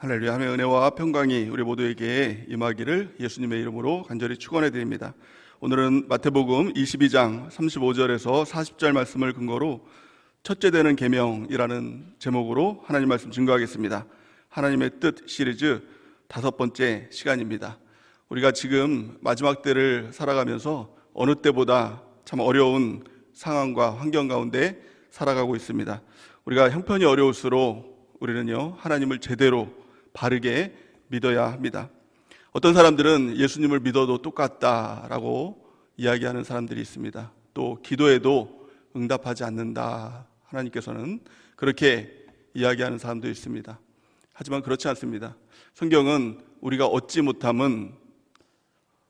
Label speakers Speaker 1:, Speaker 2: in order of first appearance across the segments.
Speaker 1: 할렐루야. 하나님의 은혜와 평강이 우리 모두에게 임하기를 예수님의 이름으로 간절히 축원해 드립니다. 오늘은 마태복음 22장 35절에서 40절 말씀을 근거로 첫째 되는 계명이라는 제목으로 하나님 말씀 증거하겠습니다. 하나님의 뜻 시리즈 5번째 시간입니다. 우리가 지금 마지막 때를 살아가면서 어느 때보다 참 어려운 상황과 환경 가운데 살아가고 있습니다. 우리가 형편이 어려울수록 우리는요, 하나님을 제대로 바르게 믿어야 합니다. 어떤 사람들은 예수님을 믿어도 똑같다라고 이야기하는 사람들이 있습니다. 또 기도해도 응답하지 않는다, 하나님께서는 그렇게 이야기하는 사람도 있습니다. 하지만 그렇지 않습니다. 성경은 우리가 얻지 못함은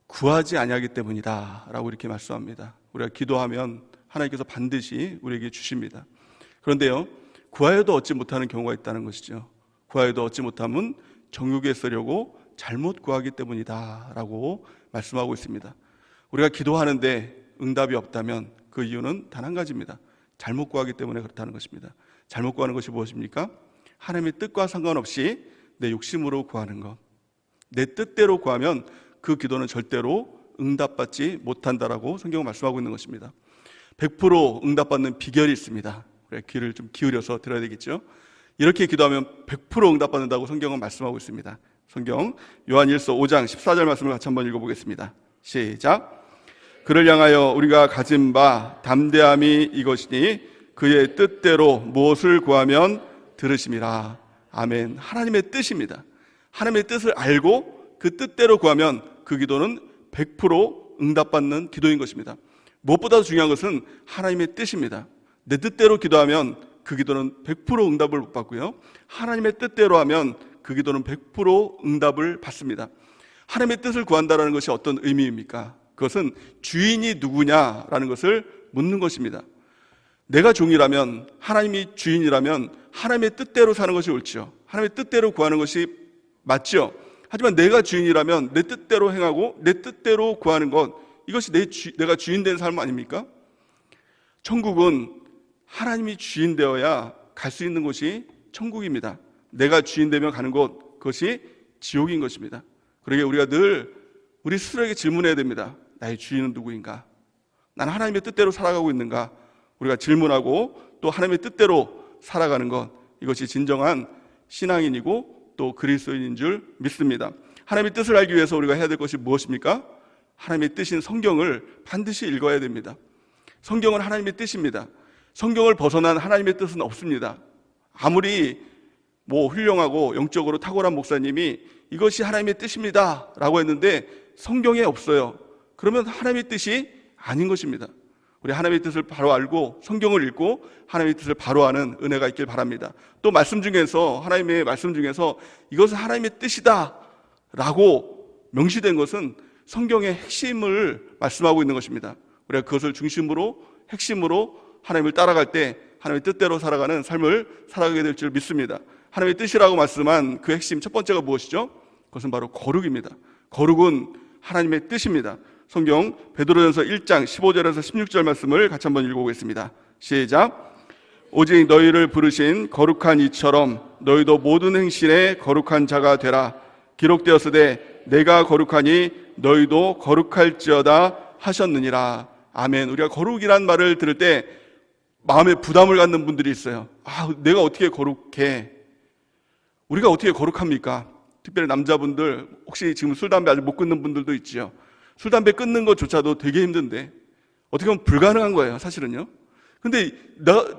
Speaker 1: 구하지 아니하기 때문이다 라고 이렇게 말씀합니다. 우리가 기도하면 하나님께서 반드시 우리에게 주십니다. 그런데요, 구하여도 얻지 못하는 경우가 있다는 것이죠. 구하여도 얻지 못함은 정욕에 쓰려고 잘못 구하기 때문이다 라고 말씀하고 있습니다. 우리가 기도하는데 응답이 없다면 그 이유는 단 한 가지입니다. 잘못 구하기 때문에 그렇다는 것입니다. 잘못 구하는 것이 무엇입니까? 하나님의 뜻과 상관없이 내 욕심으로 구하는 것. 내 뜻대로 구하면 그 기도는 절대로 응답받지 못한다라고 성경은 말씀하고 있는 것입니다. 100% 응답받는 비결이 있습니다. 우리가 귀를 좀 기울여서 들어야 되겠죠. 이렇게 기도하면 100% 응답받는다고 성경은 말씀하고 있습니다. 성경 요한일서 5장 14절 말씀을 같이 한번 읽어보겠습니다. 시작. 그를 향하여 우리가 가진 바 담대함이 이것이니 그의 뜻대로 무엇을 구하면 들으심이라. 아멘. 하나님의 뜻입니다. 하나님의 뜻을 알고 그 뜻대로 구하면 그 기도는 100% 응답받는 기도인 것입니다. 무엇보다 중요한 것은 하나님의 뜻입니다. 내 뜻대로 기도하면 그 기도는 100% 응답을 못 받고요, 하나님의 뜻대로 하면 그 기도는 100% 응답을 받습니다. 하나님의 뜻을 구한다는 것이 어떤 의미입니까? 그것은 주인이 누구냐라는 것을 묻는 것입니다. 내가 종이라면, 하나님이 주인이라면 하나님의 뜻대로 사는 것이 옳죠. 하나님의 뜻대로 구하는 것이 맞죠. 하지만 내가 주인이라면 내 뜻대로 행하고 내 뜻대로 구하는 것, 이것이 내가 주인 된 삶 아닙니까? 천국은 하나님이 주인 되어야 갈 수 있는 곳이 천국입니다. 내가 주인 되면 가는 곳, 그것이 지옥인 것입니다. 그러기에 우리가 늘 우리 스스로에게 질문해야 됩니다. 나의 주인은 누구인가? 나는 하나님의 뜻대로 살아가고 있는가? 우리가 질문하고 또 하나님의 뜻대로 살아가는 것, 이것이 진정한 신앙인이고 또 그리스도인인 줄 믿습니다. 하나님의 뜻을 알기 위해서 우리가 해야 될 것이 무엇입니까? 하나님의 뜻인 성경을 반드시 읽어야 됩니다. 성경은 하나님의 뜻입니다. 성경을 벗어난 하나님의 뜻은 없습니다. 아무리 훌륭하고 영적으로 탁월한 목사님이 이것이 하나님의 뜻입니다 라고 했는데 성경에 없어요. 그러면 하나님의 뜻이 아닌 것입니다. 우리 하나님의 뜻을 바로 알고 성경을 읽고 하나님의 뜻을 바로 아는 은혜가 있길 바랍니다. 또 말씀 중에서, 하나님의 말씀 중에서 이것은 하나님의 뜻이다 라고 명시된 것은 성경의 핵심을 말씀하고 있는 것입니다. 우리가 그것을 중심으로, 핵심으로 하나님을 따라갈 때 하나님의 뜻대로 살아가는 삶을 살아가게 될 줄 믿습니다. 하나님의 뜻이라고 말씀한 그 핵심 첫 번째가 무엇이죠? 그것은 바로 거룩입니다. 거룩은 하나님의 뜻입니다. 성경 베드로전서 1장 15절에서 16절 말씀을 같이 한번 읽어보겠습니다. 시작. 오직 너희를 부르신 거룩한 이처럼 너희도 모든 행실에 거룩한 자가 되라. 기록되었으되 내가 거룩하니 너희도 거룩할지어다 하셨느니라. 아멘. 우리가 거룩이란 말을 들을 때 마음에 부담을 갖는 분들이 있어요. 내가 어떻게 거룩해? 우리가 어떻게 거룩합니까? 특별히 남자분들, 혹시 지금 술, 담배 아직 못 끊는 분들도 있죠. 술, 담배 끊는 것조차도 되게 힘든데 어떻게 보면 불가능한 거예요, 사실은요. 근데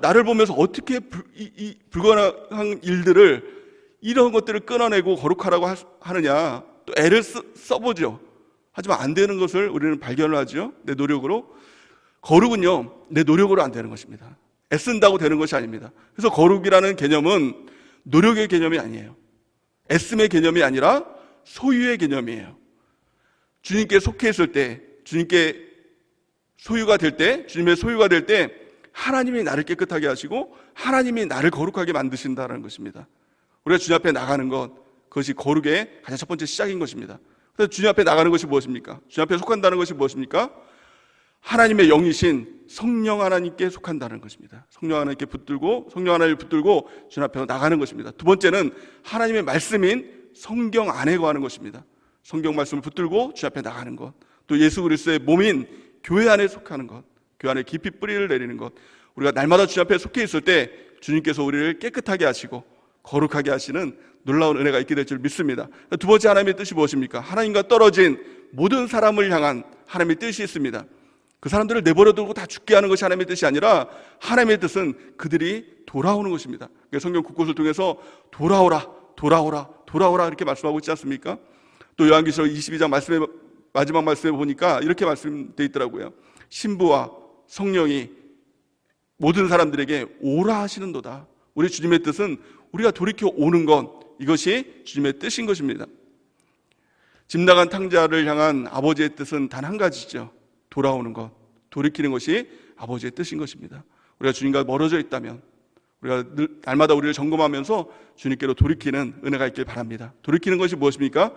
Speaker 1: 나를 보면서 어떻게 이 불가능한 일들을, 이런 것들을 끊어내고 거룩하라고 하느냐, 또 애를 써보죠. 하지만 안 되는 것을 우리는 발견을 하죠, 내 노력으로. 거룩은요, 내 노력으로 안 되는 것입니다. 애쓴다고 되는 것이 아닙니다. 그래서 거룩이라는 개념은 노력의 개념이 아니에요. 애씀의 개념이 아니라 소유의 개념이에요. 주님께 속해 있을 때, 주님께 소유가 될 때, 주님의 소유가 될 때 하나님이 나를 깨끗하게 하시고 하나님이 나를 거룩하게 만드신다는 것입니다. 우리가 주님 앞에 나가는 것, 그것이 거룩의 가장 첫 번째 시작인 것입니다. 그래서 주님 앞에 나가는 것이 무엇입니까? 주님 앞에 속한다는 것이 무엇입니까? 하나님의 영이신 성령 하나님께 속한다는 것입니다. 성령 하나님께 성령 하나님을 붙들고 주님 앞에 나가는 것입니다. 두 번째는 하나님의 말씀인 성경 안에 거하는 것입니다. 성경 말씀을 붙들고 주님 앞에 나가는 것. 또 예수 그리스도의 몸인 교회 안에 속하는 것. 교회 안에 깊이 뿌리를 내리는 것. 우리가 날마다 주님 앞에 속해 있을 때 주님께서 우리를 깨끗하게 하시고 거룩하게 하시는 놀라운 은혜가 있게 될 줄 믿습니다. 두 번째 하나님의 뜻이 무엇입니까? 하나님과 떨어진 모든 사람을 향한 하나님의 뜻이 있습니다. 그 사람들을 내버려 두고 다 죽게 하는 것이 하나님의 뜻이 아니라 하나님의 뜻은 그들이 돌아오는 것입니다. 성경 곳곳을 통해서 돌아오라, 돌아오라, 돌아오라 이렇게 말씀하고 있지 않습니까? 또 요한계시록 22장 마지막 말씀에 보니까 이렇게 말씀되어 있더라고요. 신부와 성령이 모든 사람들에게 오라 하시는도다. 우리 주님의 뜻은 우리가 돌이켜 오는 것, 이것이 주님의 뜻인 것입니다. 집 나간 탕자를 향한 아버지의 뜻은 단 한 가지죠. 돌아오는 것, 돌이키는 것이 아버지의 뜻인 것입니다. 우리가 주님과 멀어져 있다면 우리가 날마다 우리를 점검하면서 주님께로 돌이키는 은혜가 있길 바랍니다. 돌이키는 것이 무엇입니까?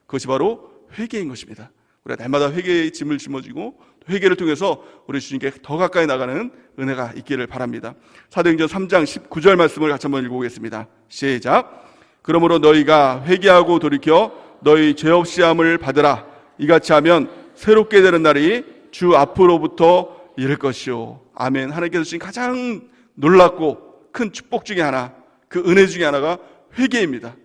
Speaker 1: 그것이 바로 회개인 것입니다. 우리가 날마다 회개의 짐을 짊어지고 회개를 통해서 우리 주님께 더 가까이 나가는 은혜가 있기를 바랍니다. 사도행전 3장 19절 말씀을 같이 한번 읽어보겠습니다. 시작. 그러므로 너희가 회개하고 돌이켜 너희 죄 없이 함을 받으라. 이같이 하면 새롭게 되는 날이 주 앞으로부터 이를 것이요. 아멘. 하나님께서 주신 가장 놀랍고 큰 축복 중에 하나, 그 은혜 중에 하나가 회개입니다.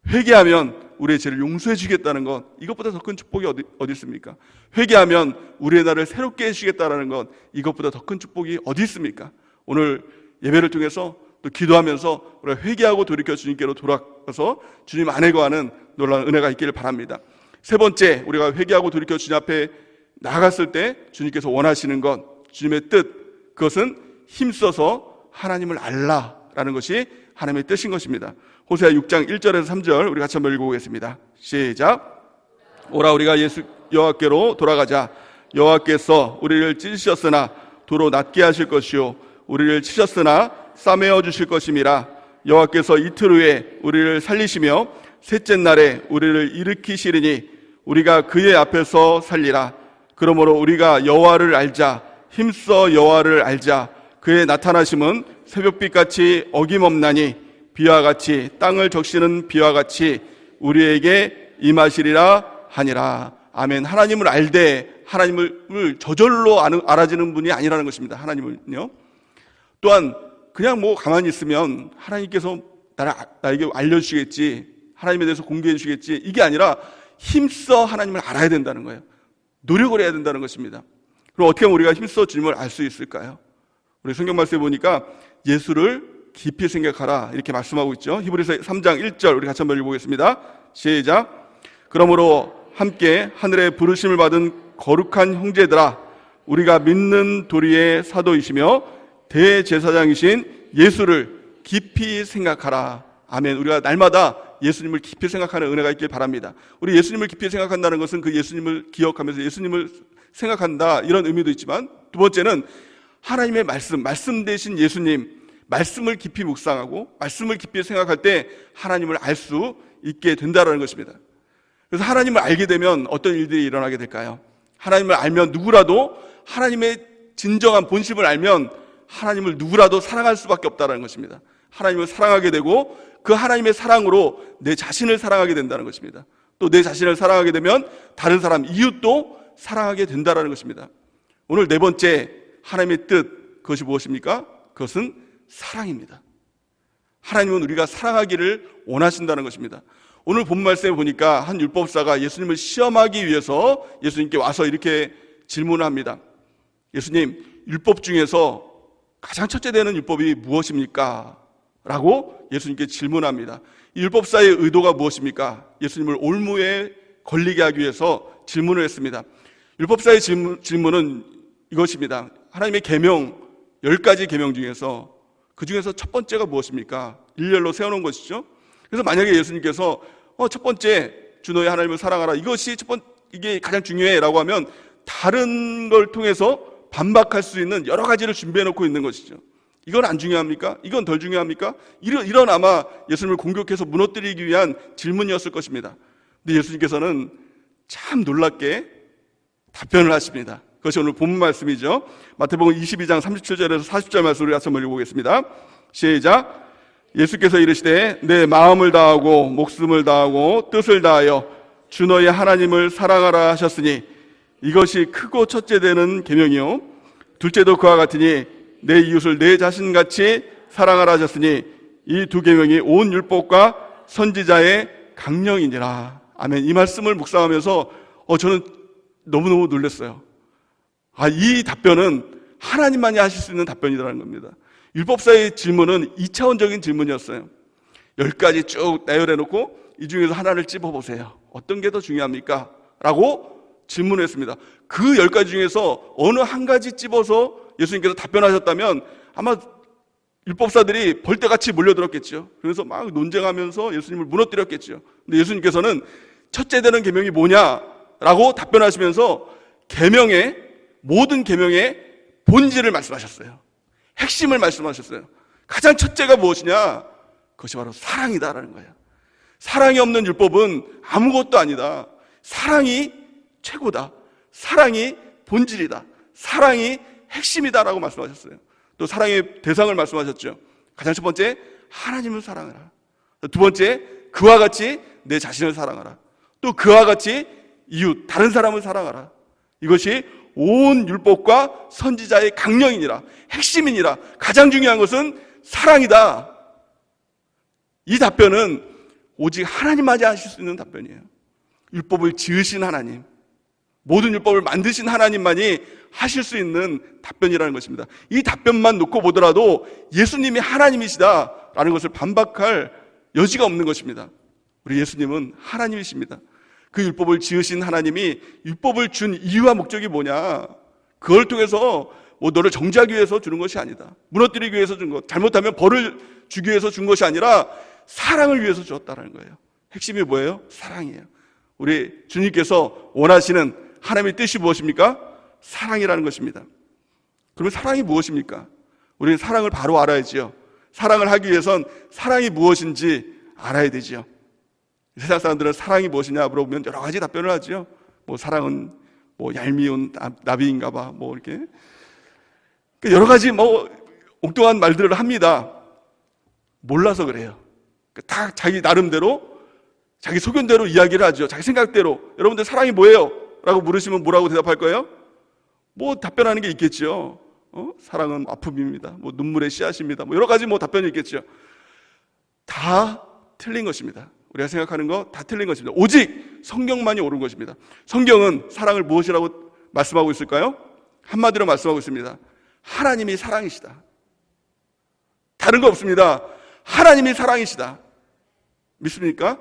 Speaker 1: 회개하면 우리의 죄를 용서해 주겠다는 것, 이것보다 더 큰 축복이 어디 있습니까? 회개하면 우리의 날을 새롭게 해주겠다는 것, 이것보다 더 큰 축복이 어디 있습니까? 오늘 예배를 통해서 또 기도하면서 우리가 회개하고 돌이켜 주님께로 돌아가서 주님 안에 거하는 놀라운 은혜가 있기를 바랍니다. 세 번째, 우리가 회개하고 돌이켜 주님 앞에 나갔을 때 주님께서 원하시는 것, 주님의 뜻, 그것은 힘써서 하나님을 알라라는 것이 하나님의 뜻인 것입니다. 호세아 6장 1절에서 3절 우리 같이 한번 읽어보겠습니다. 시작. 오라 우리가 예수 여호와께로 돌아가자. 여호와께서 우리를 찢으셨으나 도로 낫게 하실 것이요 우리를 치셨으나 싸매어 주실 것임이라. 여호와께서 이틀 후에 우리를 살리시며 셋째 날에 우리를 일으키시리니 우리가 그의 앞에서 살리라. 그러므로 우리가 여호와를 알자. 힘써 여호와를 알자. 그의 나타나심은 새벽빛같이 어김없나니 비와 같이 땅을 적시는 비와 같이 우리에게 임하시리라 하니라. 아멘. 하나님을 알되 하나님을 저절로 알아지는 분이 아니라는 것입니다. 하나님을요. 또한 그냥 가만히 있으면 하나님께서 나에게 알려주시겠지, 하나님에 대해서 공개해 주시겠지, 이게 아니라 힘써 하나님을 알아야 된다는 거예요. 노력을 해야 된다는 것입니다. 그럼 어떻게 하면 우리가 힘써 주님을 알 수 있을까요? 우리 성경 말씀에 보니까 예수를 깊이 생각하라 이렇게 말씀하고 있죠. 히브리서 3장 1절 우리 같이 한번 읽어보겠습니다. 시작. 그러므로 함께 하늘의 부르심을 받은 거룩한 형제들아, 우리가 믿는 도리의 사도이시며 대제사장이신 예수를 깊이 생각하라. 아멘. 우리가 날마다 예수님을 깊이 생각하는 은혜가 있길 바랍니다. 우리 예수님을 깊이 생각한다는 것은 그 예수님을 기억하면서 예수님을 생각한다, 이런 의미도 있지만, 두 번째는 하나님의 말씀 대신 예수님, 말씀을 깊이 묵상하고 말씀을 깊이 생각할 때 하나님을 알 수 있게 된다는 것입니다. 그래서 하나님을 알게 되면 어떤 일들이 일어나게 될까요? 하나님을 알면 누구라도, 하나님의 진정한 본심을 알면 하나님을 누구라도 사랑할 수밖에 없다는 것입니다. 하나님을 사랑하게 되고 그 하나님의 사랑으로 내 자신을 사랑하게 된다는 것입니다. 또 내 자신을 사랑하게 되면 다른 사람, 이웃도 사랑하게 된다는 것입니다. 오늘 네 번째 하나님의 뜻, 그것이 무엇입니까? 그것은 사랑입니다. 하나님은 우리가 사랑하기를 원하신다는 것입니다. 오늘 본 말씀에 보니까 한 율법사가 예수님을 시험하기 위해서 예수님께 와서 이렇게 질문을 합니다. 예수님, 율법 중에서 가장 첫째 되는 율법이 무엇입니까? 라고 예수님께 질문합니다. 이 율법사의 의도가 무엇입니까? 예수님을 올무에 걸리게 하기 위해서 질문을 했습니다. 율법사의 질문은 이것입니다. 하나님의 계명, 10가지 계명 중에서 그 중에서 첫 번째가 무엇입니까? 일렬로 세워놓은 것이죠. 그래서 만약에 예수님께서 첫 번째, 주 너의 하나님을 사랑하라, 이게 가장 중요해 라고 하면 다른 걸 통해서 반박할 수 있는 여러 가지를 준비해 놓고 있는 것이죠. 이건 안 중요합니까? 이건 덜 중요합니까? 이런 아마 예수님을 공격해서 무너뜨리기 위한 질문이었을 것입니다. 근데 예수님께서는 참 놀랍게 답변을 하십니다. 그것이 오늘 본문 말씀이죠. 마태복음 22장 37절에서 40절 말씀을 같이 한번 읽어보겠습니다. 시작. 예수께서 이르시되 내 마음을 다하고 목숨을 다하고 뜻을 다하여 주 너의 하나님을 사랑하라 하셨으니 이것이 크고 첫째 되는 계명이요 둘째도 그와 같으니 내 이웃을 내 자신같이 사랑하라 하셨으니 이 두 계명이 온 율법과 선지자의 강령이니라. 아멘. 이 말씀을 묵상하면서 저는 너무너무 놀랐어요. 이 답변은 하나님만이 하실 수 있는 답변이라는 겁니다. 율법사의 질문은 2차원적인 질문이었어요. 10가지 쭉 나열해 놓고 이 중에서 하나를 찝어보세요. 어떤 게 더 중요합니까? 라고 질문했습니다. 그 10가지 중에서 어느 한 가지 찝어서 예수님께서 답변하셨다면 아마 율법사들이 벌떼같이 몰려들었겠죠. 그래서 막 논쟁하면서 예수님을 무너뜨렸겠죠. 근데 예수님께서는 첫째 되는 계명이 뭐냐라고 답변하시면서 모든 계명의 본질을 말씀하셨어요. 핵심을 말씀하셨어요. 가장 첫째가 무엇이냐? 그것이 바로 사랑이다라는 거예요. 사랑이 없는 율법은 아무것도 아니다. 사랑이 최고다. 사랑이 본질이다. 사랑이 핵심이다라고 말씀하셨어요. 또 사랑의 대상을 말씀하셨죠. 가장 첫 번째, 하나님을 사랑하라. 두 번째, 그와 같이 내 자신을 사랑하라. 또 그와 같이 이웃, 다른 사람을 사랑하라. 이것이 온 율법과 선지자의 강령이니라, 핵심이니라. 가장 중요한 것은 사랑이다. 이 답변은 오직 하나님만이 하실 수 있는 답변이에요. 율법을 지으신 하나님, 모든 율법을 만드신 하나님만이 하실 수 있는 답변이라는 것입니다. 이 답변만 놓고 보더라도 예수님이 하나님이시다라는 것을 반박할 여지가 없는 것입니다. 우리 예수님은 하나님이십니다. 그 율법을 지으신 하나님이 율법을 준 이유와 목적이 뭐냐? 그걸 통해서 너를 정죄하기 위해서 주는 것이 아니다. 무너뜨리기 위해서 준 것, 잘못하면 벌을 주기 위해서 준 것이 아니라 사랑을 위해서 주었다는 거예요. 핵심이 뭐예요? 사랑이에요. 우리 주님께서 원하시는 하나님의 뜻이 무엇입니까? 사랑이라는 것입니다. 그러면 사랑이 무엇입니까? 우리는 사랑을 바로 알아야지요. 사랑을 하기 위해선 사랑이 무엇인지 알아야 되지요. 세상 사람들은 사랑이 무엇이냐 물어보면 여러 가지 답변을 하지요. 사랑은 얄미운 나비인가 봐. 이렇게. 여러 가지 엉뚱한 말들을 합니다. 몰라서 그래요. 다 자기 나름대로, 자기 소견대로 이야기를 하죠. 자기 생각대로. 여러분들 사랑이 뭐예요? 라고 물으시면 뭐라고 대답할 거예요? 답변하는 게 있겠죠. 사랑은 아픔입니다. 눈물의 씨앗입니다. 여러 가지 답변이 있겠죠. 다 틀린 것입니다. 우리가 생각하는 거 다 틀린 것입니다. 오직 성경만이 옳은 것입니다. 성경은 사랑을 무엇이라고 말씀하고 있을까요? 한마디로 말씀하고 있습니다. 하나님이 사랑이시다. 다른 거 없습니다. 하나님이 사랑이시다. 믿습니까?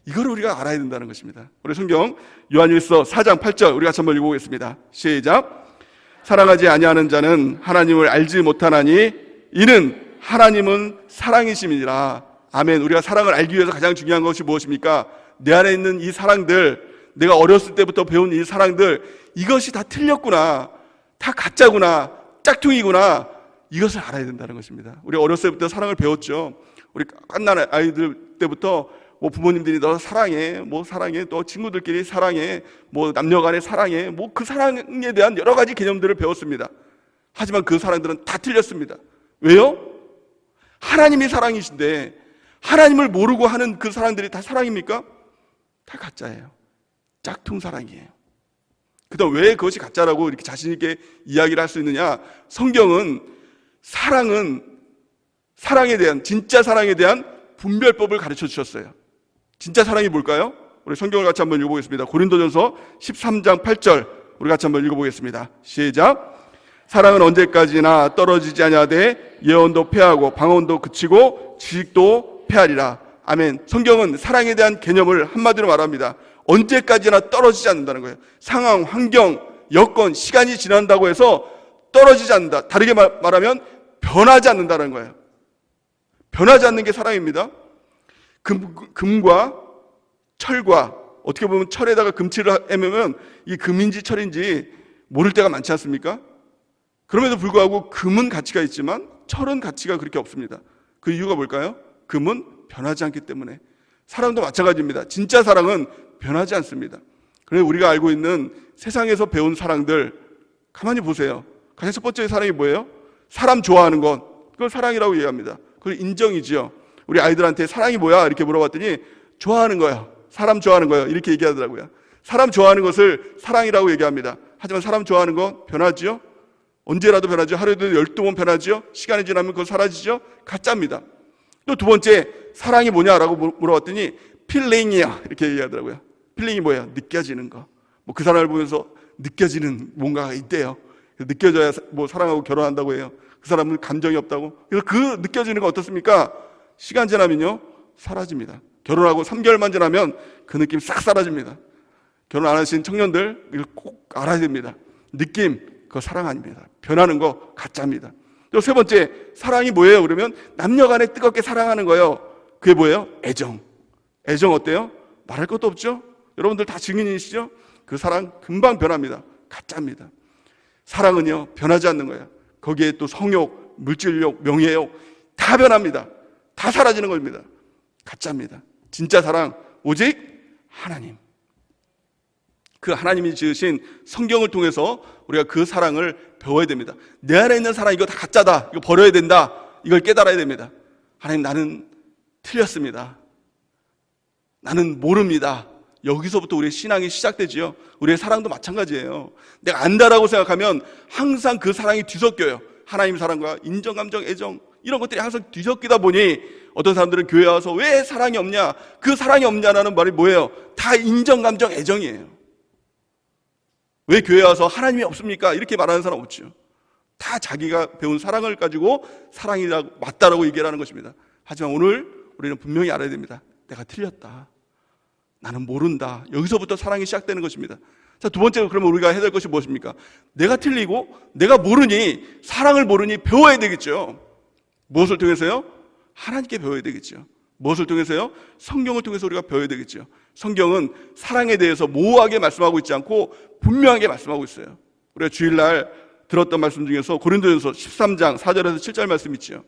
Speaker 1: 이걸 우리가 알아야 된다는 것입니다. 우리 성경 요한일서 4장 8절 우리 같이 한번 읽어보겠습니다. 시작. 사랑하지 아니하는 자는 하나님을 알지 못하나니 이는 하나님은 사랑이심이니라. 아멘. 우리가 사랑을 알기 위해서 가장 중요한 것이 무엇입니까? 내 안에 있는 이 사랑들, 내가 어렸을 때부터 배운 이 사랑들, 이것이 다 틀렸구나, 다 가짜구나, 짝퉁이구나, 이것을 알아야 된다는 것입니다. 우리 어렸을 때부터 사랑을 배웠죠. 우리 갓난 아이들 때부터 부모님들이 너 사랑해, 사랑해, 또 친구들끼리 사랑해, 남녀 간에 사랑해, 그 사랑에 대한 여러 가지 개념들을 배웠습니다. 하지만 그 사랑들은 다 틀렸습니다. 왜요? 하나님이 사랑이신데 하나님을 모르고 하는 그 사랑들이 다 사랑입니까? 다 가짜예요. 짝퉁 사랑이에요. 그다음 왜 그것이 가짜라고 이렇게 자신 있게 이야기를 할 수 있느냐? 성경은 사랑에 대한, 진짜 사랑에 대한 분별법을 가르쳐 주셨어요. 진짜 사랑이 뭘까요? 우리 성경을 같이 한번 읽어보겠습니다. 고린도전서 13장 8절 우리 같이 한번 읽어보겠습니다. 시작. 사랑은 언제까지나 떨어지지 아니하되 예언도 패하고 방언도 그치고 지식도 패하리라. 아멘. 성경은 사랑에 대한 개념을 한마디로 말합니다. 언제까지나 떨어지지 않는다는 거예요. 상황, 환경, 여건, 시간이 지난다고 해서 떨어지지 않는다. 다르게 말하면 변하지 않는다는 거예요. 변하지 않는 게 사랑입니다. 금과 철과, 어떻게 보면 철에다가 금칠을 해면 이 금인지 철인지 모를 때가 많지 않습니까? 그럼에도 불구하고 금은 가치가 있지만 철은 가치가 그렇게 없습니다. 그 이유가 뭘까요? 금은 변하지 않기 때문에. 사랑도 마찬가지입니다. 진짜 사랑은 변하지 않습니다. 그래서 우리가 알고 있는 세상에서 배운 사랑들, 가만히 보세요. 가장 첫 번째 사랑이 뭐예요? 사람 좋아하는 것. 그걸 사랑이라고 얘기합니다. 그걸 인정이지요. 우리 아이들한테 사랑이 뭐야? 이렇게 물어봤더니 좋아하는 거야. 사람 좋아하는 거야. 이렇게 얘기하더라고요. 사람 좋아하는 것을 사랑이라고 얘기합니다. 하지만 사람 좋아하는 건 변하지요? 언제라도 변하죠. 하루에도 12번 변하지요? 시간이 지나면 그거 사라지죠? 가짜입니다. 또 두 번째, 사랑이 뭐냐라고 물어봤더니 필링이야. 이렇게 얘기하더라고요. 필링이 뭐예요? 느껴지는 거. 뭐 그 사람을 보면서 느껴지는 뭔가가 있대요. 느껴져야 뭐 사랑하고 결혼한다고 해요. 그 사람은 감정이 없다고. 그래서 그 느껴지는 거 어떻습니까? 시간 지나면요, 사라집니다. 결혼하고 3개월만 지나면 그 느낌 싹 사라집니다. 결혼 안 하신 청년들 이걸 꼭 알아야 됩니다. 느낌, 그거 사랑 아닙니다. 변하는 거 가짜입니다. 또 세 번째, 사랑이 뭐예요? 그러면 남녀간에 뜨겁게 사랑하는 거예요. 그게 뭐예요? 애정. 애정 어때요? 말할 것도 없죠? 여러분들 다 증인이시죠? 그 사랑 금방 변합니다. 가짜입니다. 사랑은요, 변하지 않는 거예요. 거기에 또 성욕, 물질욕, 명예욕 다 변합니다. 다 사라지는 겁니다. 가짜입니다. 진짜 사랑 오직 하나님. 그 하나님이 지으신 성경을 통해서 우리가 그 사랑을 배워야 됩니다. 내 안에 있는 사랑 이거 다 가짜다. 이거 버려야 된다. 이걸 깨달아야 됩니다. 하나님, 나는 틀렸습니다. 나는 모릅니다. 여기서부터 우리의 신앙이 시작되지요. 우리의 사랑도 마찬가지예요. 내가 안다라고 생각하면 항상 그 사랑이 뒤섞여요. 하나님 사랑과 인정, 감정, 애정 이런 것들이 항상 뒤섞이다 보니 어떤 사람들은 교회 와서 왜 사랑이 없냐? 그 사랑이 없냐라는 말이 뭐예요? 다 인정, 감정, 애정이에요. 왜 교회 와서 하나님이 없습니까? 이렇게 말하는 사람 없죠. 다 자기가 배운 사랑을 가지고 사랑이라고 맞다라고 얘기를 하는 것입니다. 하지만 오늘 우리는 분명히 알아야 됩니다. 내가 틀렸다. 나는 모른다. 여기서부터 사랑이 시작되는 것입니다. 자, 두 번째로 그러면 우리가 해야 될 것이 무엇입니까? 내가 틀리고 내가 모르니, 사랑을 모르니 배워야 되겠죠. 무엇을 통해서요? 하나님께 배워야 되겠죠. 무엇을 통해서요? 성경을 통해서 우리가 배워야 되겠죠. 성경은 사랑에 대해서 모호하게 말씀하고 있지 않고 분명하게 말씀하고 있어요. 우리가 주일날 들었던 말씀 중에서 고린도전서 13장 4절에서 7절 말씀 있죠.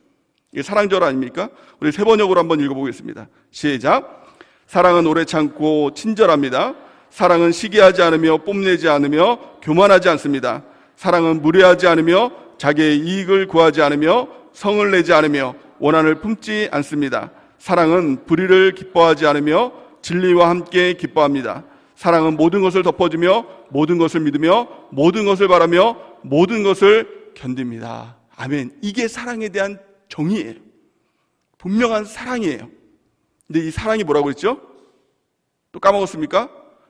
Speaker 1: 이게 사랑절 아닙니까? 우리 세 번역으로 한번 읽어보겠습니다. 시작. 사랑은 오래 참고 친절합니다. 사랑은 시기하지 않으며 뽐내지 않으며 교만하지 않습니다. 사랑은 무례하지 않으며 자기의 이익을 구하지 않으며 성을 내지 않으며 원한을 품지 않습니다. 사랑은 불의를 기뻐하지 않으며 진리와 함께 기뻐합니다. 사랑은 모든 것을 덮어주며 모든 것을 믿으며 모든 것을 바라며 모든 것을 견딥니다. 아멘. 이게 사랑에 대한 정의예요. 분명한 사랑이에요. 근데 이 사랑이 뭐라고 했죠? 또 까먹었습니까?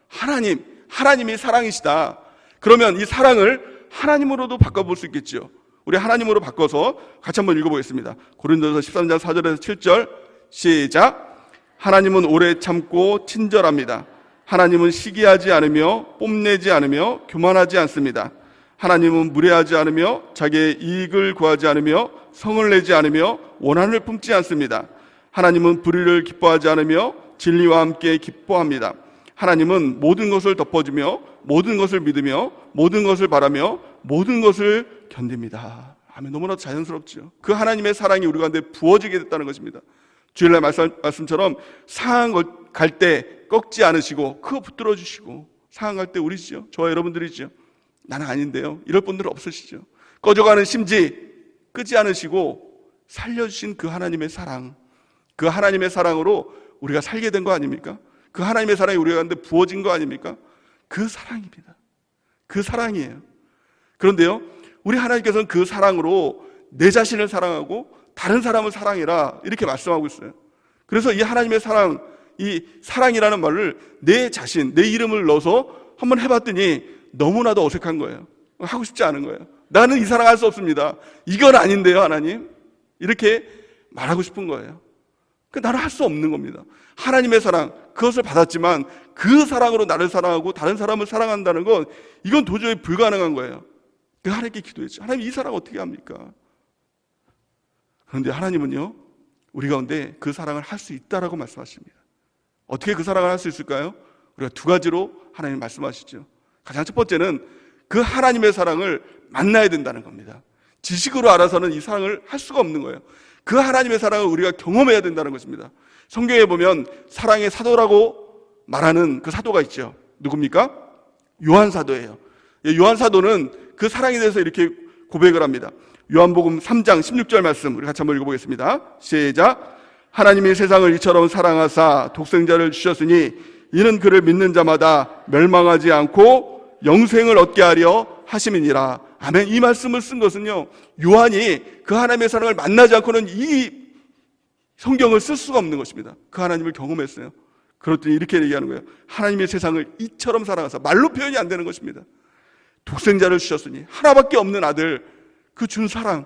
Speaker 1: 하나님이 사랑이시다. 그러면 이 사랑을 하나님으로도 바꿔볼 수 있겠죠. 우리 하나님으로 바꿔서 같이 한번 읽어보겠습니다. 고린도서 13장 4절에서 7절 시작. 하나님은 오래 참고 친절합니다. 하나님은 시기하지 않으며 뽐내지 않으며 교만하지 않습니다. 하나님은 무례하지 않으며 자기의 이익을 구하지 않으며 성을 내지 않으며 원한을 품지 않습니다. 하나님은 불의를 기뻐하지 않으며 진리와 함께 기뻐합니다. 하나님은 모든 것을 덮어주며 모든 것을 믿으며 모든 것을 바라며 모든 것을 견딥니다. 아멘. 너무나도 자연스럽죠. 그 하나님의 사랑이 우리 가운데 부어지게 됐다는 것입니다. 주일날 말씀처럼 상한 갈 때 꺾지 않으시고 그거 붙들어 주시고, 상한 갈 때 우리죠. 저와 여러분들이죠. 나는 아닌데요. 이럴 분들 없으시죠. 꺼져가는 심지 끄지 않으시고 살려주신 그 하나님의 사랑, 그 하나님의 사랑으로 우리가 살게 된 거 아닙니까? 그 하나님의 사랑이 우리 가운데 부어진 거 아닙니까? 그 사랑입니다. 그 사랑이에요. 그런데요, 우리 하나님께서는 그 사랑으로 내 자신을 사랑하고 다른 사람을 사랑해라 이렇게 말씀하고 있어요. 그래서 이 하나님의 사랑, 이 사랑이라는 말을 내 자신, 내 이름을 넣어서 한번 해봤더니 너무나도 어색한 거예요. 하고 싶지 않은 거예요. 나는 이 사랑 할 수 없습니다. 이건 아닌데요, 하나님. 이렇게 말하고 싶은 거예요. 나는 할 수 없는 겁니다. 하나님의 사랑, 그것을 받았지만 그 사랑으로 나를 사랑하고 다른 사람을 사랑한다는 건 이건 도저히 불가능한 거예요. 그 하나님께 기도했죠. 하나님, 이 사랑 어떻게 합니까? 그런데 하나님은요, 우리 가운데 그 사랑을 할 수 있다라고 말씀하십니다. 어떻게 그 사랑을 할 수 있을까요? 우리가 두 가지로 하나님 말씀하시죠. 가장 첫 번째는 그 하나님의 사랑을 만나야 된다는 겁니다. 지식으로 알아서는 이 사랑을 할 수가 없는 거예요. 그 하나님의 사랑을 우리가 경험해야 된다는 것입니다. 성경에 보면 사랑의 사도라고 말하는 그 사도가 있죠. 누굽니까? 요한 사도예요. 요한 사도는 그 사랑에 대해서 이렇게 고백을 합니다. 요한복음 3장 16절 말씀 우리 같이 한번 읽어보겠습니다. 시작. 하나님이 세상을 이처럼 사랑하사 독생자를 주셨으니 이는 그를 믿는 자마다 멸망하지 않고 영생을 얻게 하려 하심이니라. 아멘. 이 말씀을 쓴 것은요, 요한이 그 하나님의 사랑을 만나지 않고는 이 성경을 쓸 수가 없는 것입니다. 그 하나님을 경험했어요. 그렇더니 이렇게 얘기하는 거예요. 하나님의 세상을 이처럼 사랑하사. 말로 표현이 안 되는 것입니다. 독생자를 주셨으니, 하나밖에 없는 아들, 그 준 사랑,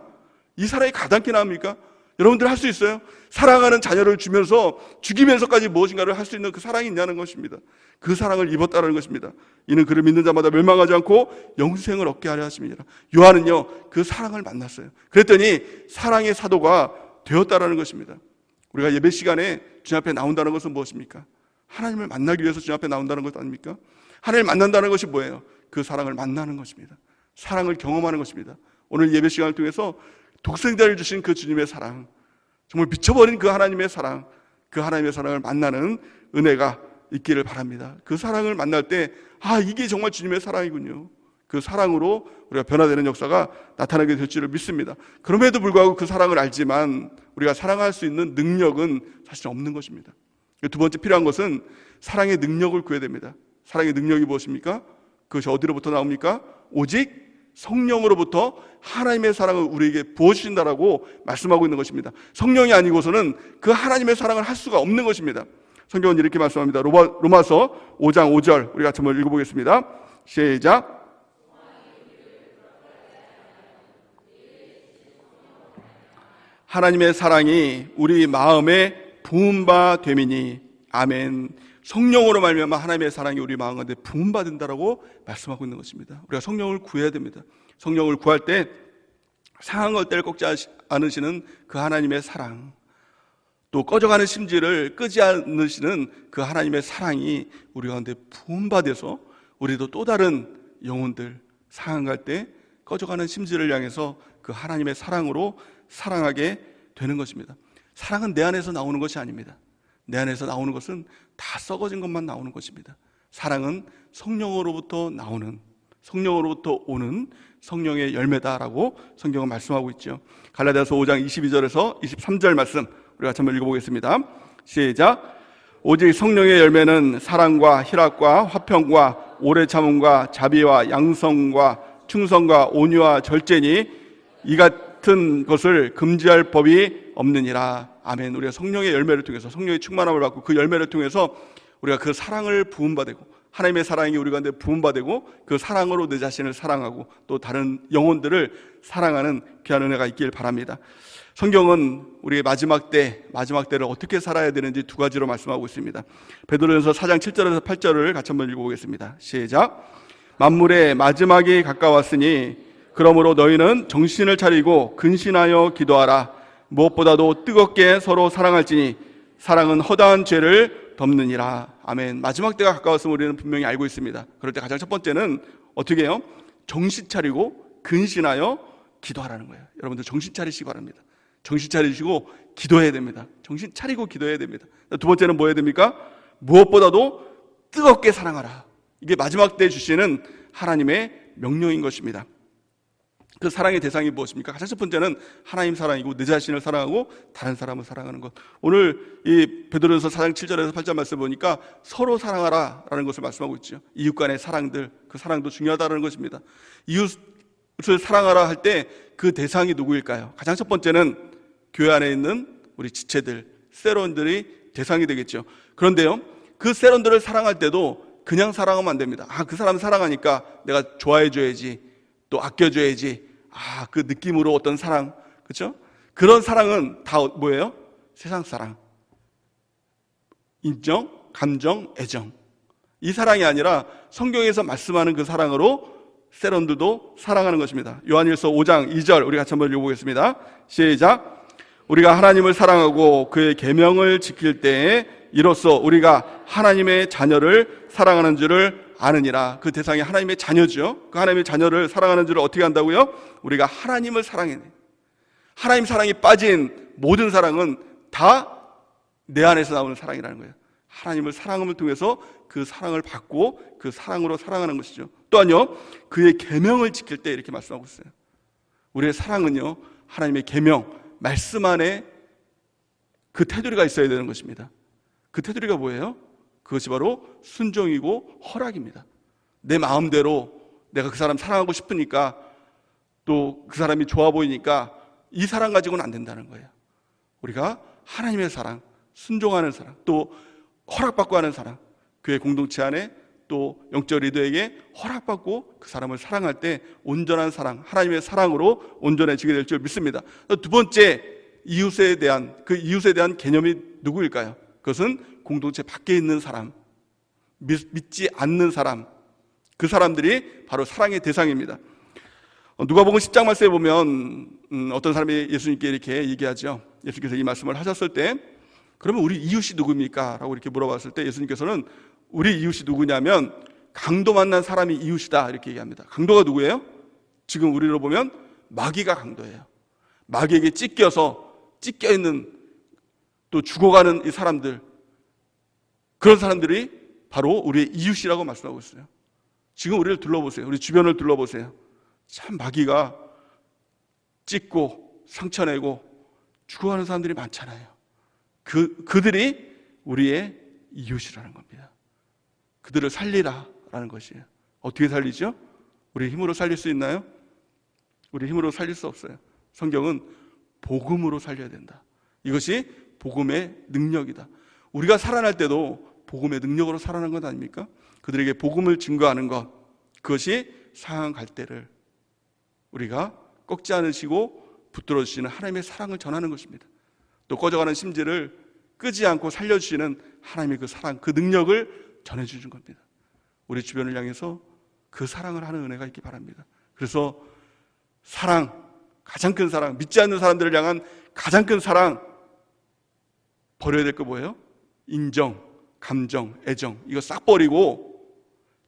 Speaker 1: 이 사랑이 가당키 나옵니까? 여러분들 할 수 있어요? 사랑하는 자녀를 주면서 죽이면서까지 무엇인가를 할 수 있는 그 사랑이 있냐는 것입니다. 그 사랑을 입었다는 것입니다. 이는 그를 믿는 자마다 멸망하지 않고 영생을 얻게 하려 하심이니라. 요한은요, 그 사랑을 만났어요. 그랬더니 사랑의 사도가 되었다라는 것입니다. 우리가 예배 시간에 주님 앞에 나온다는 것은 무엇입니까? 하나님을 만나기 위해서 주님 앞에 나온다는 것 아닙니까? 하나님을 만난다는 것이 뭐예요? 그 사랑을 만나는 것입니다. 사랑을 경험하는 것입니다. 오늘 예배 시간을 통해서 독생자를 주신 그 주님의 사랑, 정말 미쳐버린 그 하나님의 사랑, 그 하나님의 사랑을 만나는 은혜가 있기를 바랍니다. 그 사랑을 만날 때, 아, 이게 정말 주님의 사랑이군요. 그 사랑으로 우리가 변화되는 역사가 나타나게 될 줄을 믿습니다. 그럼에도 불구하고 그 사랑을 알지만 우리가 사랑할 수 있는 능력은 사실 없는 것입니다. 두 번째 필요한 것은 사랑의 능력을 구해야 됩니다. 사랑의 능력이 무엇입니까? 그것이 어디로부터 나옵니까? 오직 성령으로부터 하나님의 사랑을 우리에게 부어주신다라고 말씀하고 있는 것입니다. 성령이 아니고서는 그 하나님의 사랑을 할 수가 없는 것입니다. 성경은 이렇게 말씀합니다. 로마서 5장 5절 우리 같이 한번 읽어보겠습니다. 시작. 하나님의 사랑이 우리 마음에 부은 바 됨이니. 아멘. 성령으로 말미암아 하나님의 사랑이 우리 마음 가운데 부음받는다라고 말씀하고 있는 것입니다. 우리가 성령을 구해야 됩니다. 성령을 구할 때 상한 것들을 꺾지 않으시는 그 하나님의 사랑, 또 꺼져가는 심지를 끄지 않으시는 그 하나님의 사랑이 우리 가운데 부음받아서 우리도 또 다른 영혼들, 상한 때 꺼져가는 심지를 향해서 그 하나님의 사랑으로 사랑하게 되는 것입니다. 사랑은 내 안에서 나오는 것이 아닙니다. 내 안에서 나오는 것은 다 썩어진 것만 나오는 것입니다. 사랑은 성령으로부터 나오는, 성령으로부터 오는 성령의 열매다라고 성경은 말씀하고 있죠. 갈라디아서 5장 22절에서 23절 말씀 우리 같이 한번 읽어보겠습니다. 시작. 오직 성령의 열매는 사랑과 희락과 화평과 오래 참음과 자비와 양성과 충성과 온유와 절제니 이 같은 것을 금지할 법이 없느니라. 아멘. 우리가 성령의 열매를 통해서, 성령의 충만함을 받고 그 열매를 통해서 우리가 그 사랑을 부음받고, 하나님의 사랑이 우리 가운데 부음받고 그 사랑으로 내 자신을 사랑하고 또 다른 영혼들을 사랑하는 귀한 은혜가 있길 바랍니다. 성경은 우리의 마지막 때를 어떻게 살아야 되는지 두 가지로 말씀하고 있습니다. 베드로전서 4장 7절에서 8절을 같이 한번 읽어보겠습니다. 시작. 만물의 마지막이 가까웠으니 그러므로 너희는 정신을 차리고 근신하여 기도하라. 무엇보다도 뜨겁게 서로 사랑할지니 사랑은 허다한 죄를 덮느니라. 아멘. 마지막 때가 가까웠음을 우리는 분명히 알고 있습니다. 그럴 때 가장 첫 번째는 어떻게 해요? 정신 차리고 근신하여 기도하라는 거예요. 여러분들 정신 차리시기 바랍니다. 정신 차리시고 기도해야 됩니다. 정신 차리고 기도해야 됩니다. 두 번째는 뭐 해야 됩니까? 무엇보다도 뜨겁게 사랑하라. 이게 마지막 때 주시는 하나님의 명령인 것입니다. 그 사랑의 대상이 무엇입니까? 가장 첫 번째는 하나님 사랑이고 내 자신을 사랑하고 다른 사람을 사랑하는 것. 오늘 이 베드로전서 4장 7절에서 8절 말씀 보니까 서로 사랑하라라는 것을 말씀하고 있죠. 이웃 간의 사랑들, 그 사랑도 중요하다는 것입니다. 이웃을 사랑하라 할 때 그 대상이 누구일까요? 가장 첫 번째는 교회 안에 있는 우리 지체들, 세론들이 대상이 되겠죠. 그런데요, 그 세론들을 사랑할 때도 그냥 사랑하면 안 됩니다. 아, 그 사람 사랑하니까 내가 좋아해줘야지, 또 아껴줘야지. 아, 그 느낌으로 어떤 사랑, 그렇죠? 그런 사랑은 다 뭐예요? 세상 사랑, 인정, 감정, 애정. 이 사랑이 아니라 성경에서 말씀하는 그 사랑으로 세론들도 사랑하는 것입니다. 요한일서 5장 2절 우리 같이 한번 읽어보겠습니다. 시작. 우리가 하나님을 사랑하고 그의 계명을 지킬 때에 이로써 우리가 하나님의 자녀를 사랑하는 줄을 아느니라. 그 대상이 하나님의 자녀죠. 그 하나님의 자녀를 사랑하는 줄을 어떻게 안다고요? 우리가 하나님을 사랑해. 하나님 사랑이 빠진 모든 사랑은 다 내 안에서 나오는 사랑이라는 거예요. 하나님을 사랑함을 통해서 그 사랑을 받고 그 사랑으로 사랑하는 것이죠. 또한요, 그의 계명을 지킬 때 이렇게 말씀하고 있어요. 우리의 사랑은요, 하나님의 계명, 말씀 안에 그 테두리가 있어야 되는 것입니다. 그 테두리가 뭐예요? 그것이 바로 순종이고 허락입니다. 내 마음대로 내가 그 사람 사랑하고 싶으니까, 또 그 사람이 좋아 보이니까 이 사랑 가지고는 안 된다는 거예요. 우리가 하나님의 사랑, 순종하는 사랑, 또 허락받고 하는 사랑, 교회 공동체 안에 또 영적 리더에게 허락받고 그 사람을 사랑할 때 온전한 사랑, 하나님의 사랑으로 온전해지게 될 줄 믿습니다. 두 번째, 이웃에 대한 개념이 누구일까요? 그것은 공동체 밖에 있는 사람, 믿지 않는 사람, 그 사람들이 바로 사랑의 대상입니다. 누가복음 10장 말씀에 보면 어떤 사람이 예수님께 이렇게 얘기하죠. 예수님께서 이 말씀을 하셨을 때, 그러면 우리 이웃이 누굽니까? 라고 이렇게 물어봤을 때 예수님께서는 우리 이웃이 누구냐면 강도 만난 사람이 이웃이다, 이렇게 얘기합니다. 강도가 누구예요? 지금 우리로 보면 마귀가 강도예요. 마귀에게 찢겨있는, 또 죽어가는 이 사람들, 그런 사람들이 바로 우리의 이웃이라고 말씀하고 있어요. 지금 우리를 둘러보세요. 우리 주변을 둘러보세요. 참 마귀가 찢고 상처내고 죽어가는 사람들이 많잖아요. 그들이 우리의 이웃이라는 겁니다. 그들을 살리라라는 것이에요. 어떻게 살리죠? 우리 힘으로 살릴 수 있나요? 우리 힘으로 살릴 수 없어요. 성경은 복음으로 살려야 된다. 이것이 복음의 능력이다. 우리가 살아날 때도 복음의 능력으로 살아나는 것 아닙니까? 그들에게 복음을 증거하는 것, 그것이 상한 갈대를 우리가 꺾지 않으시고 붙들어 주시는 하나님의 사랑을 전하는 것입니다. 또 꺼져가는 심지를 끄지 않고 살려주시는 하나님의 그 사랑, 그 능력을 전해주는 겁니다. 우리 주변을 향해서 그 사랑을 하는 은혜가 있기 바랍니다. 그래서 사랑, 가장 큰 사랑, 믿지 않는 사람들을 향한 가장 큰 사랑, 버려야 될 거 뭐예요? 인정, 감정, 애정, 이거 싹 버리고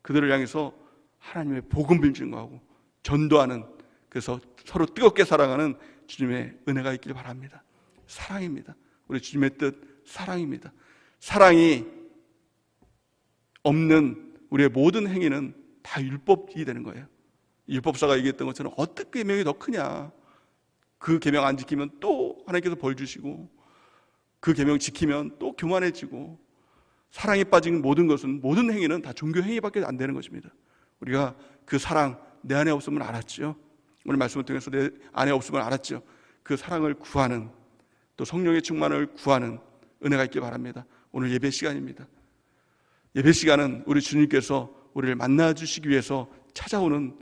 Speaker 1: 그들을 향해서 하나님의 복음을 증거하고 전도하는, 그래서 서로 뜨겁게 사랑하는 주님의 은혜가 있길 바랍니다. 사랑입니다. 우리 주님의 뜻, 사랑입니다. 사랑이 없는 우리의 모든 행위는 다 율법이 되는 거예요. 율법사가 얘기했던 것처럼 어떻게 계명이 더 크냐, 그 계명 안 지키면 또 하나님께서 벌 주시고, 그 계명 지키면 또 교만해지고, 사랑에 빠진 모든 것은, 모든 행위는 다 종교 행위밖에 안 되는 것입니다. 우리가 그 사랑 내 안에 없으면 알았죠. 오늘 말씀을 통해서 내 안에 없으면 알았죠. 그 사랑을 구하는, 또 성령의 충만을 구하는 은혜가 있길 바랍니다. 오늘 예배 시간입니다. 예배 시간은 우리 주님께서 우리를 만나 주시기 위해서 찾아오는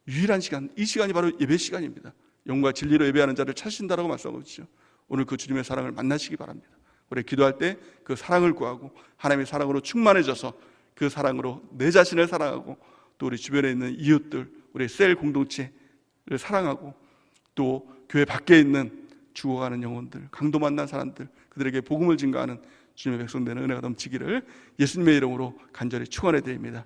Speaker 1: 유일한 시간, 이 시간이 바로 예배 시간입니다. 영과 진리로 예배하는 자를 찾으신다라고 말씀하고 있죠. 오늘 그 주님의 사랑을 만나시기 바랍니다. 우리 기도할 때 그 사랑을 구하고 하나님의 사랑으로 충만해져서 그 사랑으로 내 자신을 사랑하고, 또 우리 주변에 있는 이웃들, 우리 셀 공동체를 사랑하고, 또 교회 밖에 있는 죽어가는 영혼들, 강도 만난 사람들, 그들에게 복음을 증거하는 주님의 백성 되는 은혜가 넘치기를 예수님의 이름으로 간절히 축원해 드립니다.